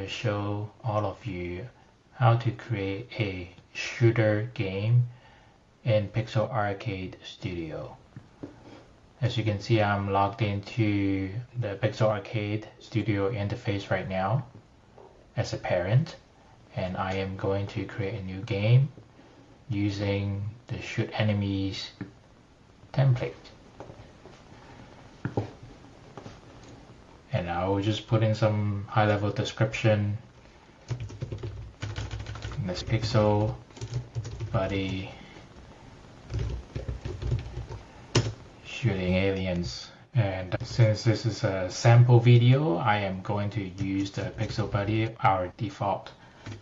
to show all of you how to create a shooter game in Pixel Arcade Studio. As you can see, I'm logged into the Pixel Arcade Studio interface right now as a parent, and I am going to create a new game using the shoot enemies template. And I will just put in some high-level description. In this pixel buddy shooting aliens. And since this is a sample video, I am going to use the Pixel Buddy, our default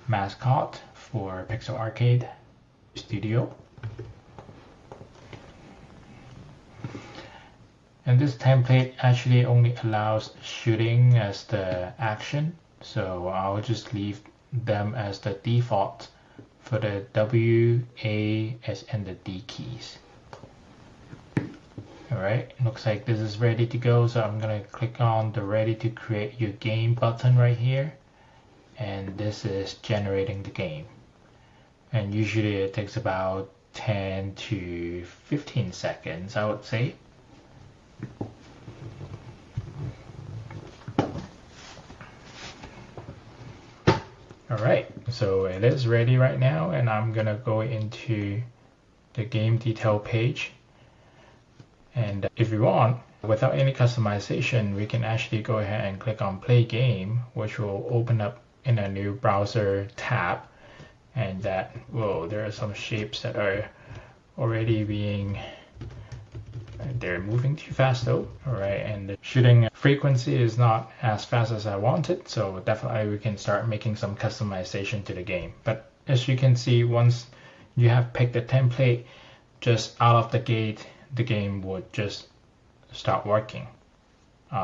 mascot for Pixel Arcade Studio. And this template actually only allows shooting as the action, so I'll just leave them as the default for the W, A, S, and the D keys. Alright, looks like this is ready to go, so I'm gonna click on the ready to create your game button right here, and this is generating the game. And usually it takes about 10 to 15 seconds, I would say. Alright, so it is ready right now, and I'm gonna go into the game detail page. And if you want, without any customization, we can actually go ahead and click on play game, which will open up in a new browser tab. And that, whoa, there are some shapes that are already being, they're moving too fast though. Alright, and the shooting frequency is not as fast as I wanted, so definitely we can start making some customization to the game. But as you can see, once you have picked the template, just out of the gate, the game would just start working.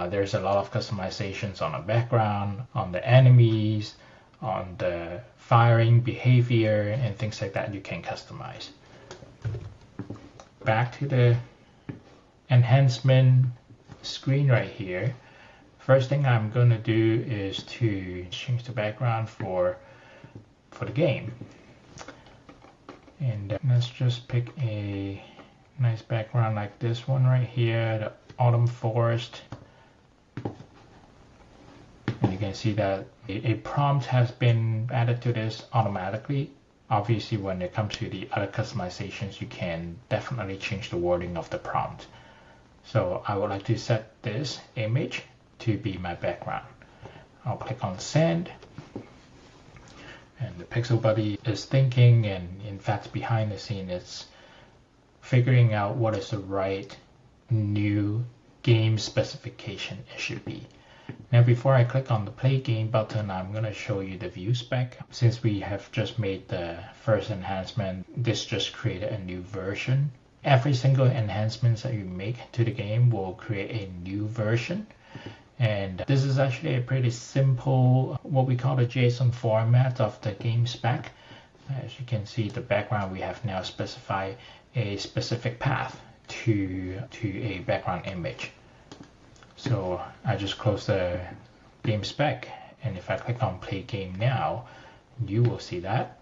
There's a lot of customizations on the background, on the enemies, on the firing behavior, and things like that you can customize. Back to the enhancement screen right here. First thing I'm going to do is to change the background for the game. And let's just pick a nice background like this one right here, the autumn forest. And you can see that a prompt has been added to this automatically. Obviously, when it comes to the other customizations, you can definitely change the wording of the prompt. So I would like to set this image to be my background. I'll click on send. And the Pixel Buddy is thinking, and in fact behind the scene it's figuring out what is the right new game specification it should be. Now before I click on the play game button, I'm going to show you the view spec. Since we have just made the first enhancement, this just created a new version. Every single enhancement that you make to the game will create a new version. And this is actually a pretty simple, what we call the JSON format of the game spec. As you can see, the background, we have now specified a specific path to a background image. So I just close the game spec, and if I click on play game now, you will see that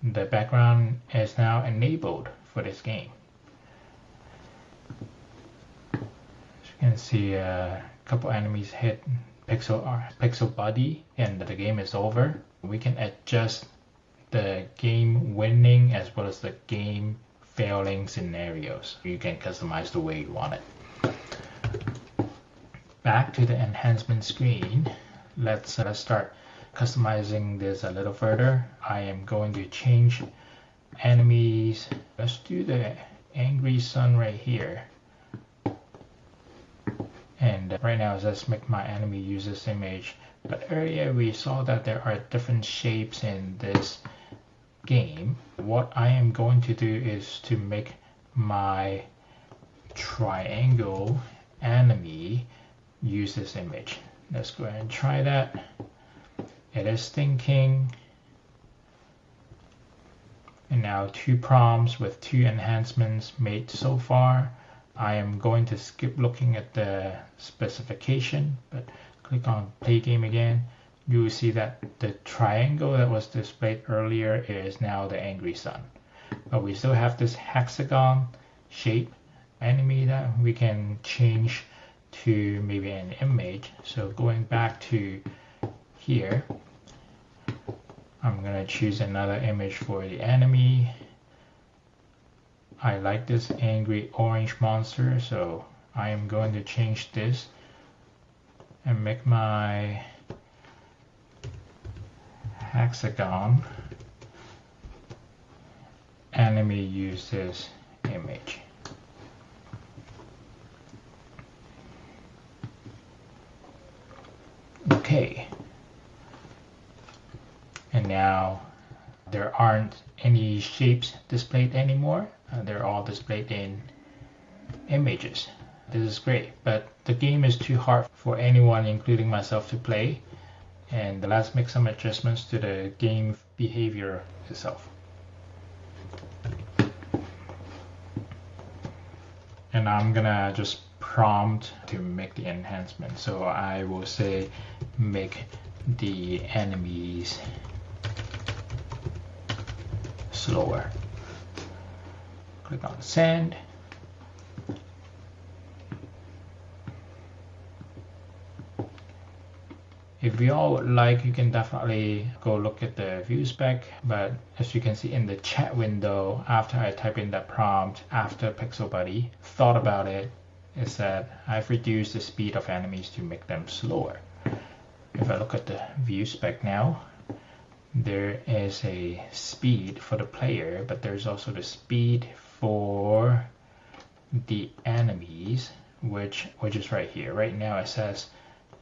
the background is now enabled for this game. As you can see, a couple enemies hit Pixel Buddy, and the game is over. We can adjust the game winning as well as the game failing scenarios. You can customize the way you want it. Back to the enhancement screen, let's start customizing this a little further. I am going to change enemies. Let's do the angry sun right here. And right now, let's make my enemy use this image. But earlier we saw that there are different shapes in this game. What I am going to do is to make my triangle enemy use this image. Let's go ahead and try that. It is thinking. And now 2 prompts with 2 enhancements made so far. I am going to skip looking at the specification, but click on play game again. you will see that the triangle that was displayed earlier is now the angry sun. But we still have this hexagon shape enemy that we can change to maybe an image. So going back to here, I'm gonna choose another image for the enemy. I like this angry orange monster, so I am going to change this and make my hexagon enemy use this image. Okay. And now there aren't any shapes displayed anymore. They're all displayed in images. This is great, but the game is too hard for anyone, including myself, to play. And let's make some adjustments to the game behavior itself. And I'm gonna just prompt to make the enhancement. So I will say make the enemies slower. Click on send. If you all would like, you can definitely go look at the view spec, but as you can see in the chat window, after I type in that prompt, after Pixel Buddy thought about it, it said I've reduced the speed of enemies to make them slower. If I look at the view spec now, there is a speed for the player, but there's also the speed for the enemies, which is right here. Right now it says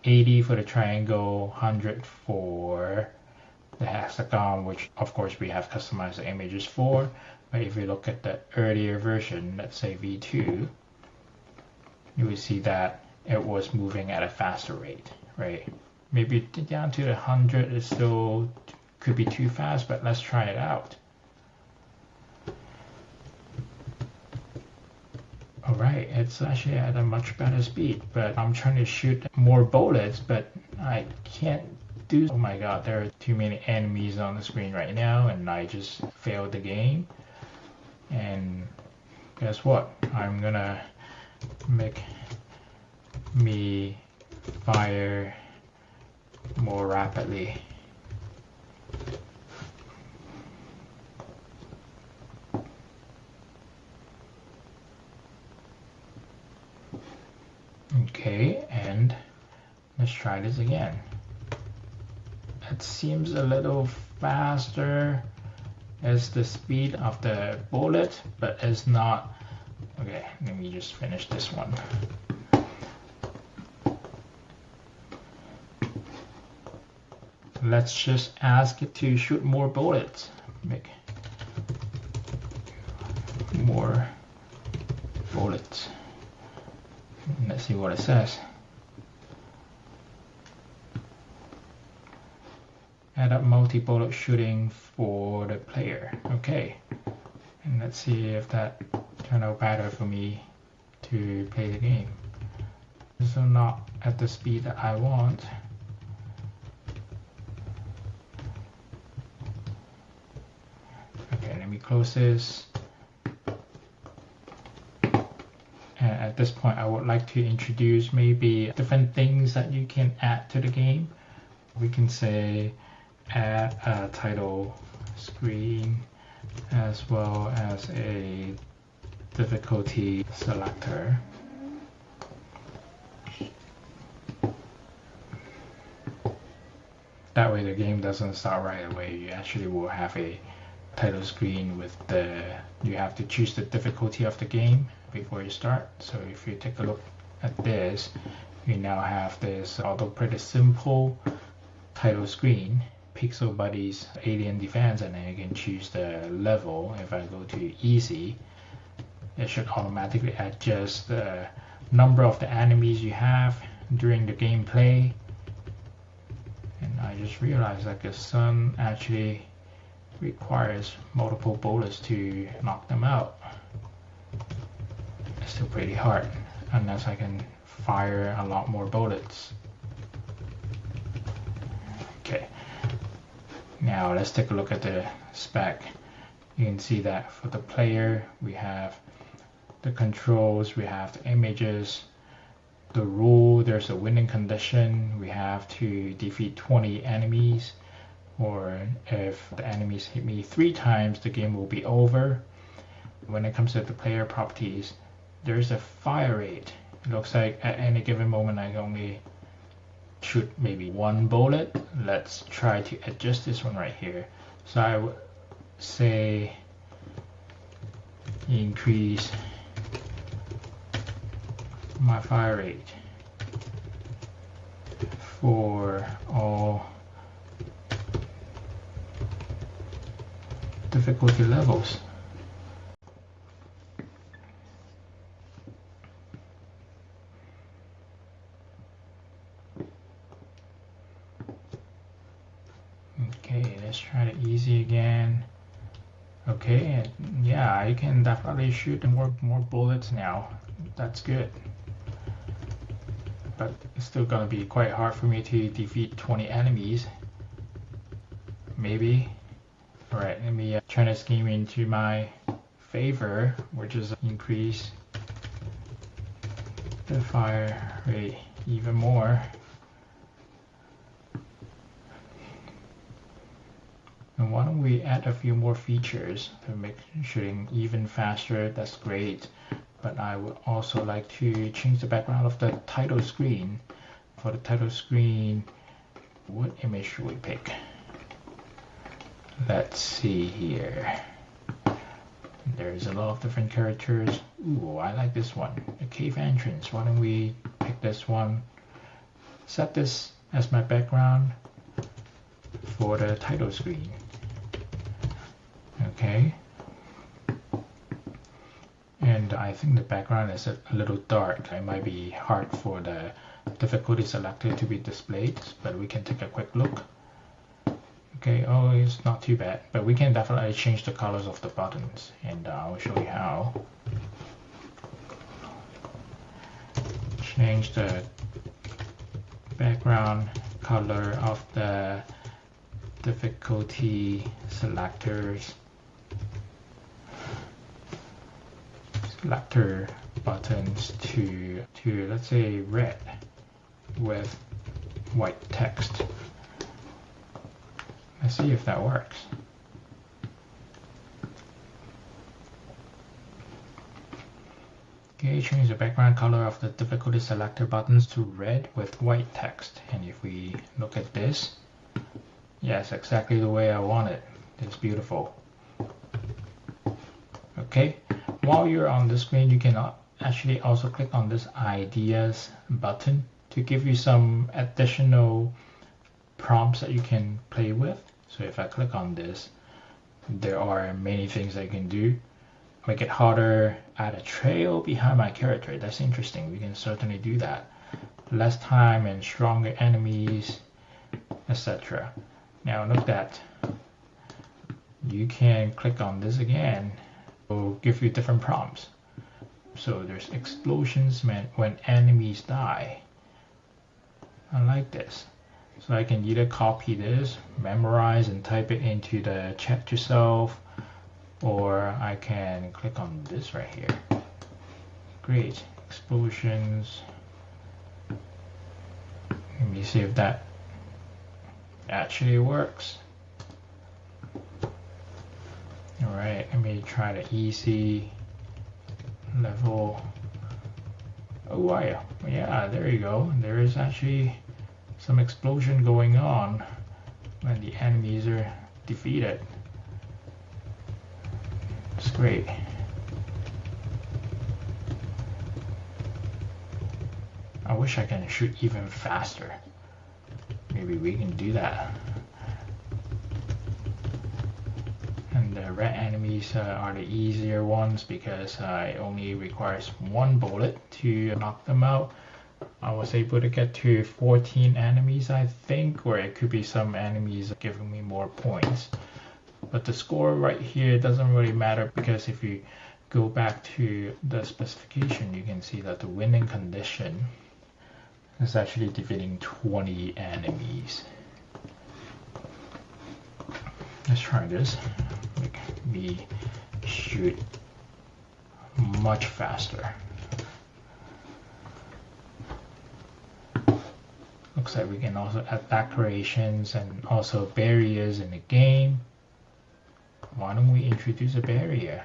80 for the triangle, 100 for the hexagon, which of course we have customized the images for. But if we look at the earlier version, let's say V2, you will see that it was moving at a faster rate, right? Maybe down to the 100 is still could be too fast, but let's try it out. Alright, it's actually at a much better speed, but I'm trying to shoot more bullets, but I can't do. Oh my god, there are too many enemies on the screen right now, and I just failed the game. And guess what? I'm gonna make me fire more rapidly. Okay, and let's try this again. It seems a little faster as the speed of the bullet, but it's not. Okay, let me just finish this one. Let's just ask it to shoot more bullets. Make more bullets. Let's see what it says. Add up multi-bullet shooting for the player. Okay. And let's see if that turned out better for me to play the game. So not at the speed that I want. Okay, let me close this. At this point, I would like to introduce maybe different things that you can add to the game. We can say add a title screen as well as a difficulty selector. That way the game doesn't start right away. You actually will have a title screen with you have to choose the difficulty of the game before you start. So if you take a look at this, you now have this, although pretty simple title screen, Pixel Buddy's Alien Defense, and then you can choose the level. If I go to easy, it should automatically adjust the number of the enemies you have during the gameplay. And I just realized that the sun actually requires multiple bullets to knock them out. It's still pretty hard unless I can fire a lot more bullets. Okay, now let's take a look at the spec. You can see that for the player, we have the controls, we have the images, the rule, there's a winning condition, we have to defeat 20 enemies, or if the enemies hit me 3 times, the game will be over. When it comes to the player properties, there's a fire rate. It looks like at any given moment I can only shoot maybe 1 bullet. Let's try to adjust this one right here. So I would say increase my fire rate for all difficulty levels. Okay, let's try the easy again. Okay, yeah, I can definitely shoot more bullets now. That's good. But it's still gonna be quite hard for me to defeat 20 enemies. Maybe. Alright, let me turn this game into my favor, which is increase the fire rate even more. And why don't we add a few more features to make shooting even faster? That's great. But I would also like to change the background of the title screen. For the title screen, what image should we pick? Let's see here. There's a lot of different characters. Ooh, I like this one. The cave entrance. Why don't we pick this one? Set this as my background for the title screen. Okay. And I think the background is a little dark. It might be hard for the difficulty selector to be displayed, but we can take a quick look. Okay, oh, it's not too bad, but we can definitely change the colors of the buttons, and I'll show you how. Change the background color of the difficulty selector buttons to let's say red with white text. Let's see if that works. Okay, change the background color of the difficulty selector buttons to red with white text. And if we look at this, yes, exactly the way I want it. It's beautiful. Okay, while you're on the screen, you can actually also click on this ideas button to give you some additional prompts that you can play with. So if I click on this, there are many things I can do. Make it harder, add a trail behind my character. That's interesting. We can certainly do that. Less time and stronger enemies, etc. Now note that you can click on this again. It will give you different prompts. So there's explosions when enemies die. I like this. So I can either copy this, memorize and type it into the chat yourself, or I can click on this right here. Great, explosions. Let me see if that actually works. Alright, let me try the easy level. Oh wow, yeah, there you go. There is actually some explosion going on when the enemies are defeated. It's great. I wish I can shoot even faster. Maybe we can do that. And the red enemies are the easier ones because it only requires 1 bullet to knock them out. I was able to get to 14 enemies, I think, or it could be some enemies giving me more points. But the score right here doesn't really matter because if you go back to the specification, you can see that the winning condition is actually defeating 20 enemies. Let's try this. Make me shoot much faster. Looks like we can also add decorations and also barriers in the game. Why don't we introduce a barrier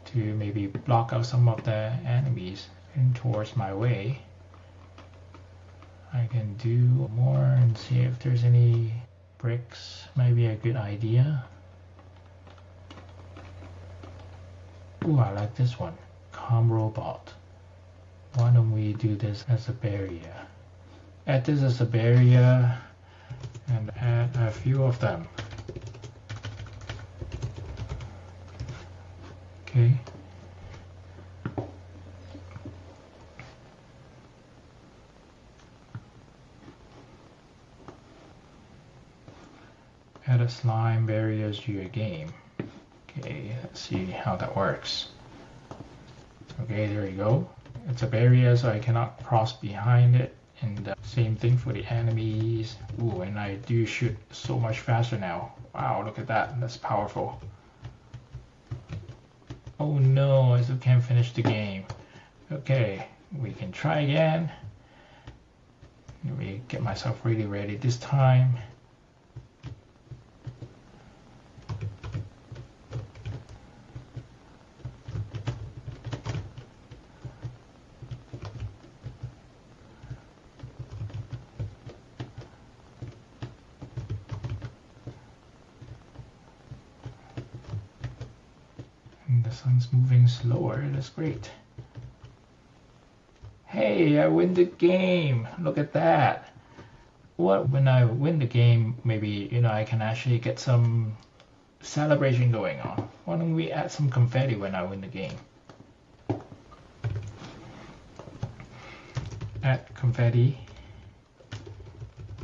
to maybe block out some of the enemies in towards my way. I can do more and see if there's any bricks. Might be a good idea. Ooh, I like this one. Calm robot. Why don't we do this as a barrier? Add this as a barrier and add a few of them. Okay. Add a slime barriers to your game. Okay, let's see how that works. Okay, there you go. It's a barrier so I cannot cross behind it. And same thing for the enemies. Ooh, and I do shoot so much faster now. Wow, look at that. That's powerful. Oh no, I still can't finish the game. Okay, we can try again. Let me get myself really ready this time. The sun's moving slower, that's great. Hey, I win the game! Look at that! What, when I win the game, maybe, I can actually get some celebration going on. Why don't we add some confetti when I win the game? Add confetti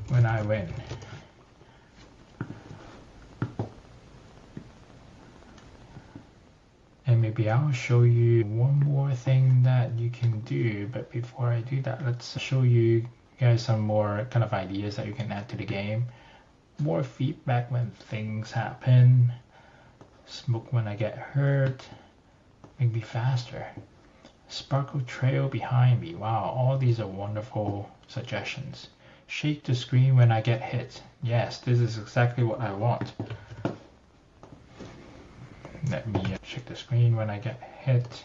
when I win. And maybe I'll show you one more thing that you can do, but before I do that, let's show you guys some more kind of ideas that you can add to the game. More feedback when things happen, smoke when I get hurt, make me faster. Sparkle trail behind me. Wow, all these are wonderful suggestions. Shake the screen when I get hit. Yes, this is exactly what I want. Let me check the screen when I get hit.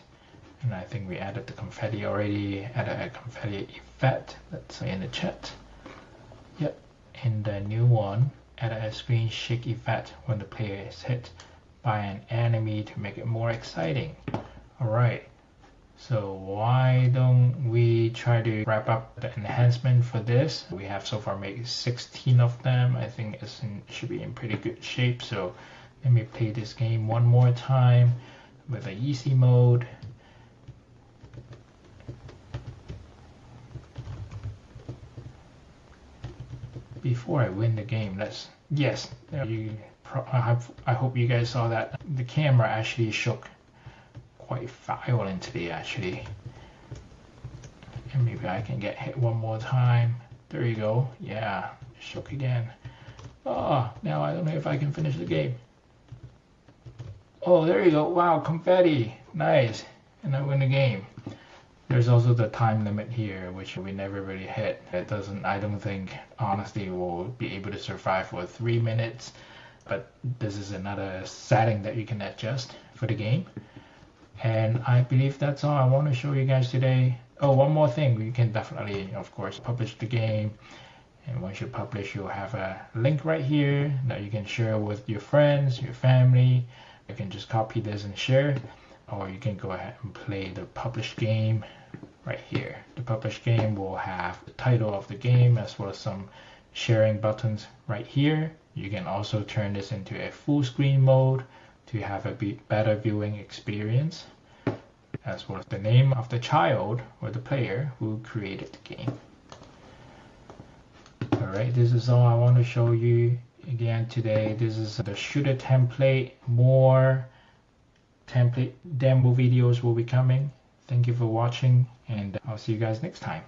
And I think we added the confetti already. Added a confetti effect. Let's say in the chat. Yep. In the new one, added a screen shake effect when the player is hit by an enemy to make it more exciting. Alright. So why don't we try to wrap up the enhancement for this? We have so far made 16 of them. I think it should be in pretty good shape. So let me play this game one more time with the easy mode. Before I win the game, yes, I hope you guys saw that. The camera actually shook quite violently actually. And maybe I can get hit one more time. There you go. Yeah, it shook again. Oh, now I don't know if I can finish the game. Oh, there you go. Wow, confetti. Nice. And I win the game. There's also the time limit here, which we never really hit. I don't think, honestly, we'll be able to survive for 3 minutes. But this is another setting that you can adjust for the game. And I believe that's all I want to show you guys today. Oh, one more thing. You can definitely, of course, publish the game. And once you publish, you'll have a link right here that you can share with your friends, your family. You can just copy this and share, or you can go ahead and play the published game right here. The published game will have the title of the game as well as some sharing buttons right here. You can also turn this into a full screen mode to have a better viewing experience, as well as the name of the child or the player who created the game. Alright, this is all I want to show you. Again today, this is the shooter template. More template demo videos will be coming. Thank you for watching, and I'll see you guys next time.